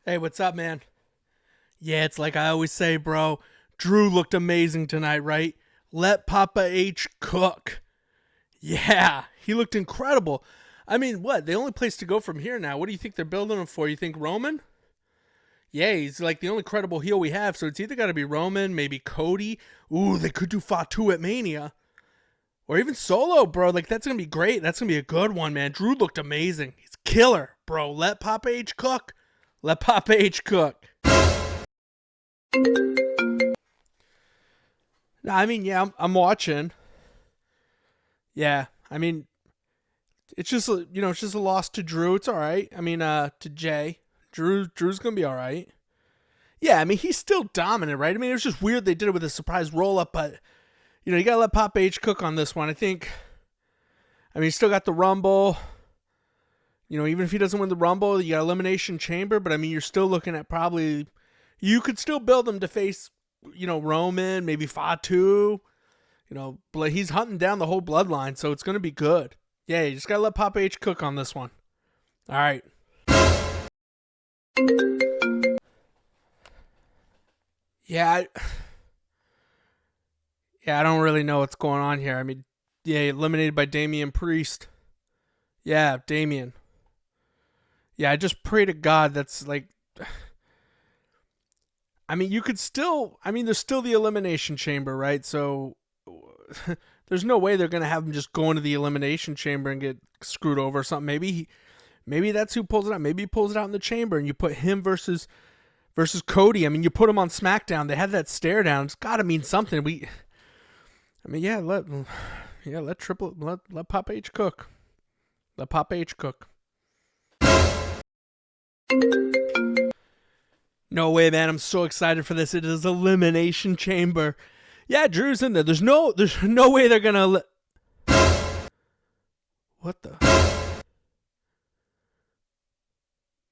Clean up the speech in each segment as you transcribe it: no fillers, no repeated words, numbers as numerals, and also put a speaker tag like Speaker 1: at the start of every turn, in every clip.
Speaker 1: Hey, what's up, man? Yeah, it's like I always say, bro. Drew looked amazing tonight, right? Let Papa H cook. Yeah, he looked incredible. I mean, what? The only place to go from here now. What do you think they're building him for? You think Roman? Yeah, he's like the only credible heel we have, so it's either got to be Roman, maybe Cody. Ooh, they could do Fatu at Mania. Or even Solo, bro. Like, that's going to be great. That's going to be a good one, man. Drew looked amazing. He's killer, bro. Let Papa H cook. Let Papa H cook. I mean, yeah, I'm watching. Yeah, I mean, it's just it's just a loss to Drew. It's all right. I mean, to Jay, Drew's gonna be all right. Yeah, I mean, he's still dominant, right? I mean, it was just weird they did it with a surprise roll up, but you gotta let Papa H cook on this one. I think. I mean, he's still got the Rumble. Even if he doesn't win the Rumble, you got Elimination Chamber, but I mean, you're still looking at probably. You could still build him to face, Roman, maybe Fatu. He's hunting down the whole bloodline, so it's going to be good. Yeah, you just got to let Papa H cook on this one. All right. Yeah, I don't really know what's going on here. I mean, yeah, eliminated by Damien Priest. Yeah, Damien. Yeah, I just pray to God that's like... I mean, you could still... I mean, there's still the Elimination Chamber, right? So... there's no way they're going to have him just go into the Elimination Chamber and get screwed over or something. Maybe that's who pulls it out. Maybe he pulls it out in the chamber and you put him versus Cody. I mean, you put him on SmackDown. They had that stare down. It's got to mean something. Let Papa H cook. Let Papa H cook. No way, man. I'm so excited for this. It is Elimination Chamber. Yeah, Drew's in there. There's no way they're gonna What the?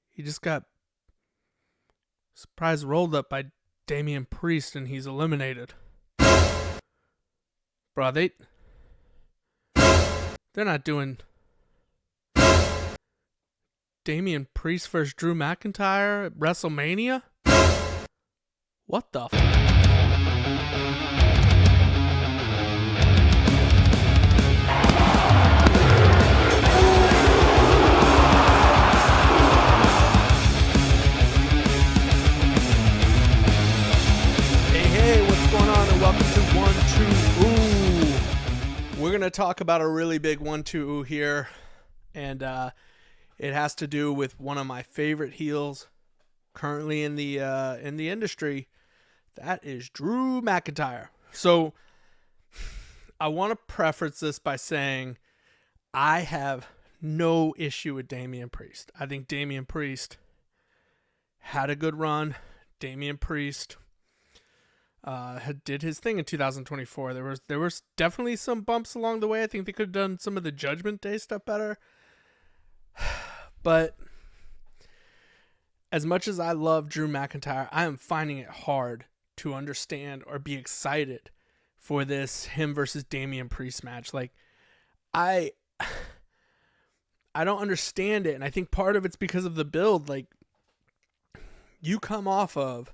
Speaker 1: He just got surprise rolled up by Damien Priest and he's eliminated. Bro, they're not doing Damien Priest versus Drew McIntyre at WrestleMania? What the Hey, what's going on? And welcome to 1-2 Ooh. We're going to talk about a really big 1-2 Ooh here. And it has to do with one of my favorite heels currently in the industry. That is Drew McIntyre. So I want to preface this by saying I have no issue with Damien Priest. I think Damien Priest had a good run. Damien Priest did his thing in 2024. There was definitely some bumps along the way. I think they could have done some of the Judgment Day stuff better. But as much as I love Drew McIntyre, I am finding it hard to understand or be excited for this him versus Damien Priest match. Like, I don't understand it, and I think part of it's because of the build. Like, you come off of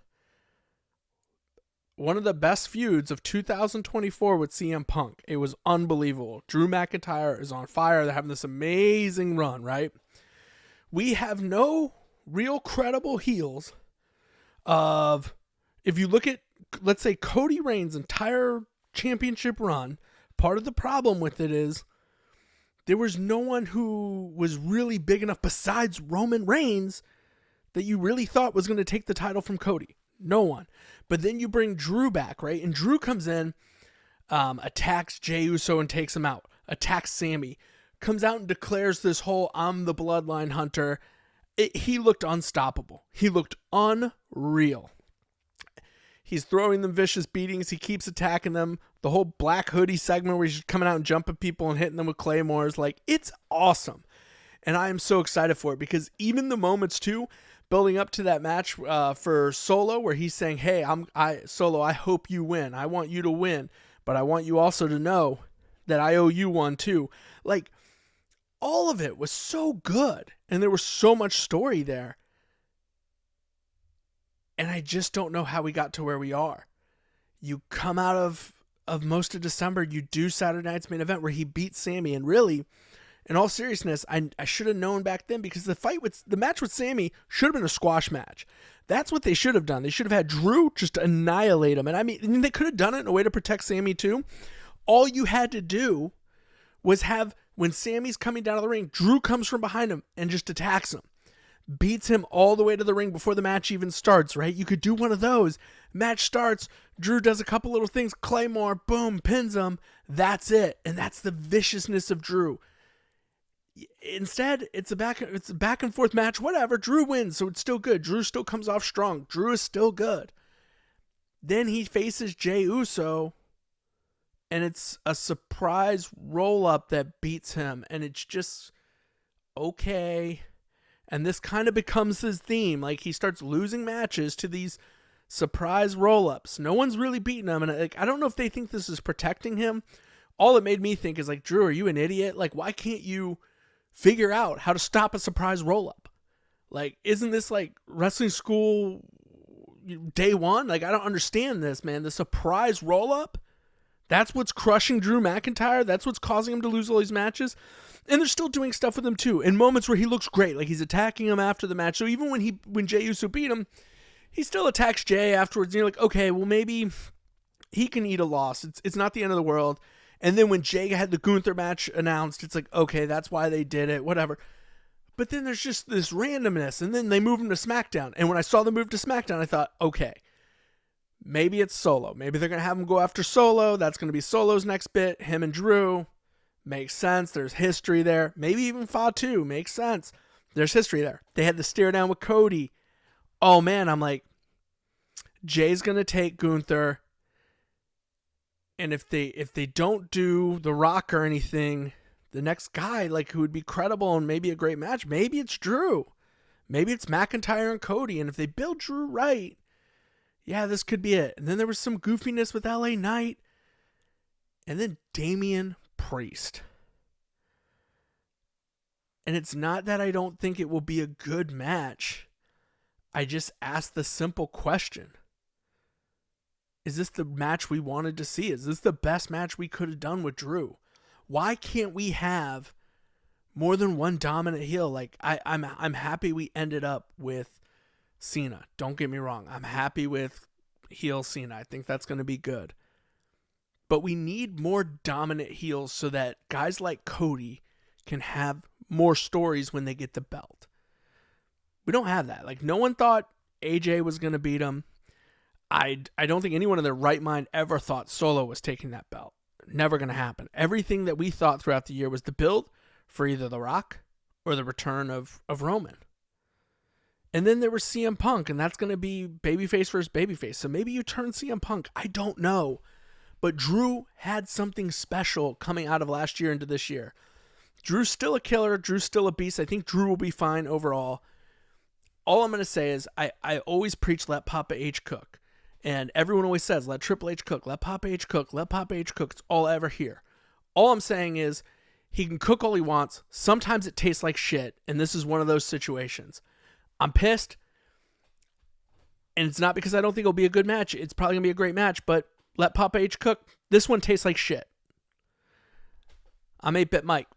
Speaker 1: one of the best feuds of 2024 with CM Punk. It was unbelievable. Drew McIntyre is on fire. They're having this amazing run, right? We have no real credible heels of, if you look at, let's say, Cody Rhodes' entire championship run, part of the problem with it is there was no one who was really big enough besides Roman Reigns that you really thought was going to take the title from Cody. No one. But then you bring Drew back, right? And Drew comes in, attacks Jey Uso and takes him out, attacks Sammy, comes out and declares this whole I'm the Bloodline Hunter. He looked unstoppable. He looked unreal. He's throwing them vicious beatings. He keeps attacking them. The whole black hoodie segment where he's just coming out and jumping people and hitting them with claymores. Like, it's awesome. And I am so excited for it because even the moments too, building up to that match for Solo where he's saying, hey, Solo, I hope you win. I want you to win. But I want you also to know that I owe you one too. Like, all of it was so good. And there was so much story there. And I just don't know how we got to where we are. You come out of most of December, you do Saturday night's main event where he beats Sammy, and really, in all seriousness, I should have known back then, because the match with Sammy should have been a squash match. That's what they should have done. They should have had Drew just annihilate him. And I mean, they could have done it in a way to protect Sammy too. All you had to do was have, when Sammy's coming down to the ring, Drew comes from behind him and just attacks him. Beats him all the way to the ring before the match even starts, right? You could do one of those. Match starts, Drew does a couple little things, Claymore, boom, pins him. That's it. And that's the viciousness of Drew. Instead, it's a back and forth match, whatever. Drew wins, so it's still good. Drew still comes off strong. Drew is still good. Then he faces Jey Uso, and it's a surprise roll-up that beats him, and it's just okay. And this kind of becomes his theme. Like, he starts losing matches to these surprise roll-ups. No one's really beating him, and I don't know if they think this is protecting him. All it made me think is, like, Drew, are you an idiot? Like, why can't you figure out how to stop a surprise roll-up? Like, isn't this like wrestling school day one? Like, I don't understand this, man. The surprise roll-up? That's what's crushing Drew McIntyre? That's what's causing him to lose all these matches? And they're still doing stuff with him too, in moments where he looks great, like he's attacking him after the match. So even when Jey Uso beat him, he still attacks Jey afterwards. And you're like, okay, well, maybe he can eat a loss. It's not the end of the world. And then when Jey had the Gunther match announced, it's like, okay, that's why they did it, whatever. But then there's just this randomness, and then they move him to SmackDown. And when I saw them move to SmackDown, I thought, okay, maybe it's Solo. Maybe they're going to have him go after Solo. That's going to be Solo's next bit, him and Drew. Makes sense. There's history there. Maybe even Fatu. Makes sense. There's history there. They had the stare down with Cody. Oh, man, I'm like, Jay's going to take Gunther. And if they don't do The Rock or anything, the next guy, like, who would be credible and maybe a great match, maybe it's Drew. Maybe it's McIntyre and Cody. And if they build Drew right, yeah, this could be it. And then there was some goofiness with LA Knight. And then Damien Priest. And it's not that I don't think it will be a good match. I just asked the simple question. Is this the match we wanted to see? Is this the best match we could have done with Drew? Why can't we have more than one dominant heel? Like, I'm happy we ended up with Cena. Don't get me wrong. I'm happy with heel Cena. I think that's going to be good. But we need more dominant heels so that guys like Cody can have more stories when they get the belt. We don't have that. Like, no one thought AJ was going to beat him. I don't think anyone in their right mind ever thought Solo was taking that belt. Never going to happen. Everything that we thought throughout the year was the build for either The Rock or the return of Roman. And then there was CM Punk, and that's going to be babyface versus babyface. So maybe you turn CM Punk. I don't know. But Drew had something special coming out of last year into this year. Drew's still a killer. Drew's still a beast. I think Drew will be fine overall. All I'm going to say is I always preach let Papa H cook. And everyone always says, let Triple H cook, let Papa H cook, let Papa H cook. It's all I ever hear. All I'm saying is he can cook all he wants. Sometimes it tastes like shit. And this is one of those situations. I'm pissed. And it's not because I don't think it'll be a good match. It's probably going to be a great match. But let Papa H cook. This one tastes like shit. I'm 8-Bit Mike.